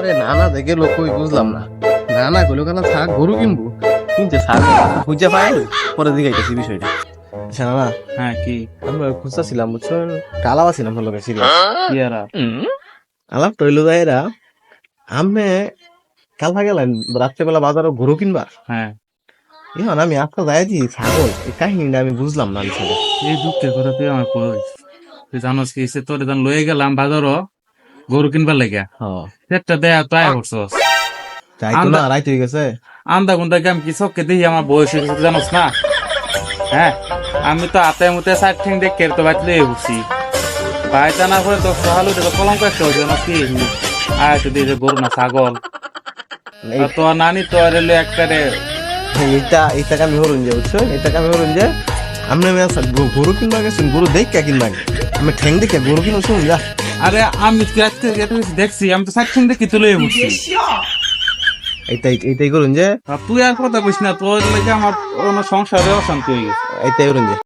আরে নানা দেখে লোক কই বুঝলাম না। নানা কইলো কেন থাক গরু কিনবো, কিনতে থাক খুঁজে পাই পরে দিকে আইতেছি বিষয়টা। আচ্ছা নানা, হ্যাঁ কি আমরা খুঁজতেছিলাম বুঝছেন, টালাও আছিলাম লোকের সিরিয়াস কি আর আলাপ টইলো যাইরা আমি কাল গেলেন রাত্রেবেলা বাজারে গরু কিনবার। হ্যাঁ এখন আমি আপনার যাই দিই ছাগল, এই কাহিনীটা আমি বুঝলাম না বিষয়টা। এই দুঃখের কথা তুই আমার কইস। তুই জানোস কি সে তোর দান লয়ে গেলাম বাজারও গরু কিনবার লাগিয়া হ্যাঁ একটা দেয়া তো আয় করছস তাই তো না, রাইত হয়ে গেছে। আন্দা গুন্দা গাম কি চোখকে দেখি আমার বয়স হয়ে গেছে, তুই জানোস না। হ্যাঁ আমি তো হাতে মুতে সাইড ঠেং দেখে তো বাইতে লয়ে ঘুরছি, ভাই জানার পরে তো সহালু তো কলঙ্ক একটা হয়েছে না কি আয় তো দিয়ে গরু না ছাগল। আর তো নানি তো আর এলো একটারে এইটা আমি হরুন যে বুঝছো, এইটা আমি হরুন যে আপনি গরু কিনবা গেছেন, গরু দেখ কিনবা আমি ঠেং দেখে গরু কিনো শুনুন যা। আরে আমি তো আজকে এত কিছু দেখছি, আমি তো সাইড ঠেং দেখে তো লয়ে ঘুরছি। এইটাই করুন যে, আর তুই আর কথা কইস না, তোর লেগে আমার সংসারে অশান্তি হয়ে গেছে। এইটাই করুন যে